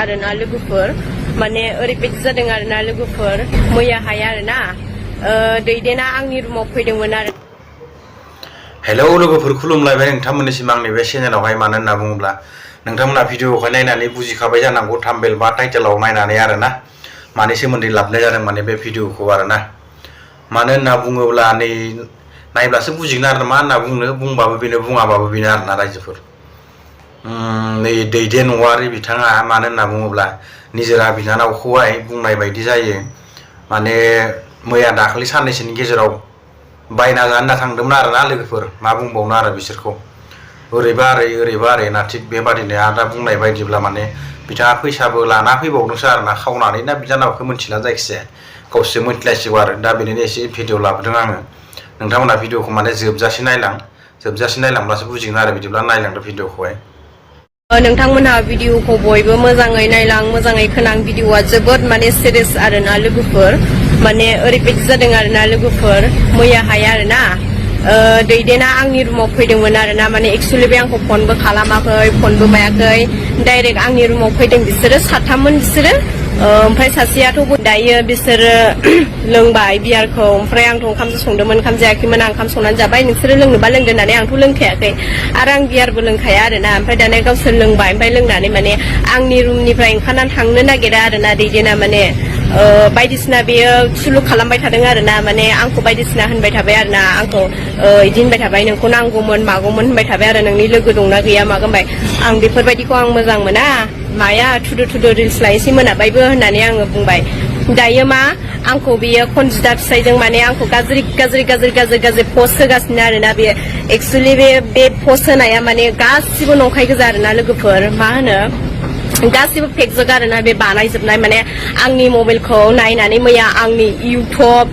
आरोना लोगोफोर माने ओरैबायदि जादों आरोना लोगोफोर मैयाहाय आरोना दैदेना आंनि रुमाव फैदोंमोन आरो हेलौ लोगोफोर खुलुमलायबाय नोंथांमोननिसिम आंनि बे चेनेलावहाय मानो होनना बुङोब्ला नोंथांमोना भिडिअखौ नायनानै बुजिखाबाय जानांगौ थाम्बनेल बा टाइटेलाव नायनानै आरोना मानि सोमोन्दै लाबोनाय जादों माने बे भिडिअखौ आरोना मानो होनना बुङोब्ला नै नायब्लासो बुजिगोन आरो मा होनना बुंबाबो बेनो बुङाबाबो बेनो आरोना रायजोफोर नै दैदेन औवारि बिथाङा मानो होनना बुङोब्ला निजोरा बिनानावखौहाय बुंनाय बायदि जायो माने मैया दाखालि साननैसोनि गेजेराव बायना जानो होनना थांदोंमोन आरोना लोगोफोर मा बुंबावनो आरो बिसोरखौ ओरैबा ओरै ना थिग बेबादिनो आदा बुंनाय बायदिब्ला माने बिथाङा फैसाबो लाना फैबावदोंसो आरोना खावनानै ना बिजानावखौ मिथिला जायखिजाया गावसो मिथिलायसिगौ आरो दा बेनिनो एसे भिडिअ लाबोदों आङो नोंथांमोना भिडिअखौ माने जोबजासे नायलांब्लासो बुजिगोन आरो बिदिब्ला नायलांदो भिडिअखौहाय नोंथांमोनहा भिडिअखौ बयबो मोजाङै नायलां मोजाङै खोनां भिडिअआ जोबोद माने सिरियास आरोना लोगोफोर माने ओरैबायदि जादों आरोना लोगोफोर मैयाहाय आरोना दैदेना आंनि रुमाव फैदोंमोन आरोना माने एक्चुअलि बे आंखौ फनबो खालामाखै फनबो मायाखै डाइरेक्ट आंनि रुमाव फैदों बिसोरो साथाममोन बिसोरो ओमफ्राय सासेयाथ' दायो बिसोरो लोंबाय बियारखौ ओमफ्राय आंथ' ओंखामसो संदोंमोन ओंखाम जायाखैमोन आं ओंखाम संनानै जाबाय नोंसोरो लोंनोबा लोंदो होननानै आंथ' लोंखायाखै आरो आं बियारबो लोंखाया आरोना ओमफ्राय दाना गावसोर लोंबाय ओमफ्राय लोंनानै माने आंनि रुमनिफ्राय ओंखारनानै थांनो नागिरा आरोना दैदेना माने बायदिसिना बेयो सुलुक खालामबाय थादों आरोना माने आंखौ बायदिसिना होनबाय थाबाय आरोना आंखौ इदि होनबाय थाबाय नोंखौ नांगौमोन मागौमोन होनबाय थाबाय आरो नोंनि लोगो दंना गैया मागोन होनबाय आं बेफोरबायदिखौ आं मोजां मोना माया थुदु रिल्स लायनोसै मोनाबायबो होननानै आङो बुंबाय दायो मा आंखौ बेयो खनजिदा फिसायजों माने आंखौ गाज्रि पस्ट होगासिनो आरोना बे एक्चुअलि बे पस्ट होनाया माने गासिबो नंखाय गोजा आरोना लोगोफोर मा होनो गासिबो फेकजोब आरोना बे बानायजोबनाय माने आंनि मबाइलखौ नायनानै मैया आंनि इउटुब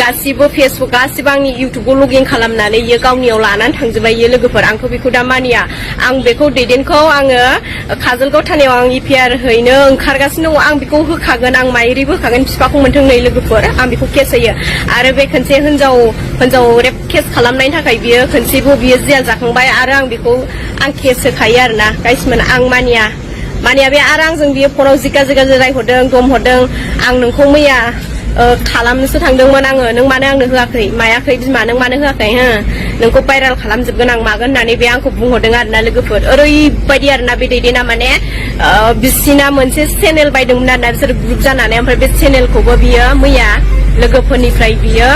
गासिबो फेसबुक गासिबो आंनि इउटुबखौ लगिन खालामनानै इयो गावनियाव लानानै थांजोबबाय इयो लोगोफोर आंथ' बेखौ दा मानिया आं बेखौ दैदेनखौ आङो काजलगाव थानायाव आं इपिआर हैनो ओंखारगासिनो दङ आं बेखौ होखागोन आं माइरिबो होखागोन बिफाखौ मोनथों नै लोगोफोर आं बेखौ केस होयो आरो बे खनसे हिनजाव रेप केस खालामनायनि थाखाय बियो खनसेबो बियो जेल जाखांबाय आरो आं बेखौ आं केस होखायो आरोना गाइसमोन आं मानिया बे आरो आंजों बियो फनाव जिगा रायहरदों दम हरदों आं नोंखौ मैया खालामनोसो थांदोंमोन आङो नों मानो आंनो होआखै मायाखै बिमा नों मानो होआखै हो नोंखौ भाइरेल खालामजोबगोन आं मागोन होननानै बे आंखौ बुंहरदों आरोना लोगोफोर ओरैबायदि आरोना बे दैदेना माने बिसिना मोनसे चेनेल बायदोंमोन आरोना बिसोर ग्रुप जानानै ओमफ्राय बे चेनेलखौबो बियो मैया लोगोफोरनिफ्राय बियो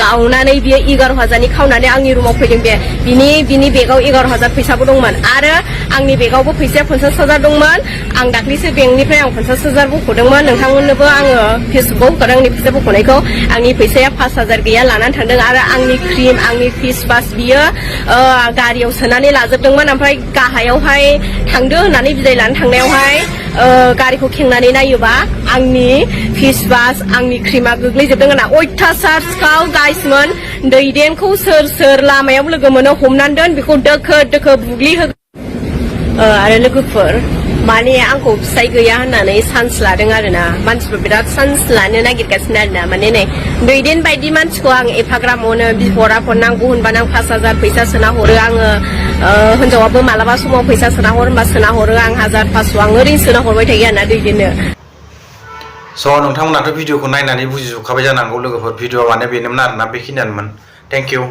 गावनानै बियो 11,000नि खावनानै आंनि रुमाव फैदों बे बिनि बेगाव 11,000 फैसाबो दंमोन आरो आंनि बेगावबो फैसाया 50,000 दंमोन आं दाख्लैसो बेंकनिफ्राय आं 50,000 बख'दोंमोन नोंथांमोननोबो आङो फेसबुकाव होखादों आंनि फैसा बख'नायखौ आंनि फैसाया 5,000 गैया लानानै थांदों आरो आंनि क्रिम आंनि फिस बास बियो गारियाव सोनानै लाजोबदोंमोन ओमफ्राय गाहायावहाय थांदो होननानै बिदाय लानो थांनायावहाय गारिखौ खेंनानै नायोबा आंनि फिस बास आंनि क्रिमा गोग्लैजोबदों होनना अयथासार सिखाव गाइसमोन दैदेनखौ सोर लामायाव लोगो मोनो हमनानै दोन बेखौ दोखो बुग्लिहोगोन आरो लोगोफोर माने आंखौ फिसाय गैया होननानै चान्स लादों आरोना मानसिफोर बिराद चान्स लानो नागिरगासिनो आरोना माने नै दैदेन बायदि मानसिखौ आं एफाग्राब मोनो बिहराफोर नांगौ होनबानो आं 5,000 फैसा सोना हरो आङो हिनजावाबो मालाबा समाव फैसा सोना हर होनबा सोना हरो आं 1,000-500 आं ओरैनो सोना हरबाय थायो आरोना दैदेननो स' नोंथांमोनाथ' भिडिअखौ नायनानै बुजिजोबखाबाय जानांगौ लोगोफोर भिडिअआ माने बेनोमोन आरोना बेखिनियानोमोन थेंक इउ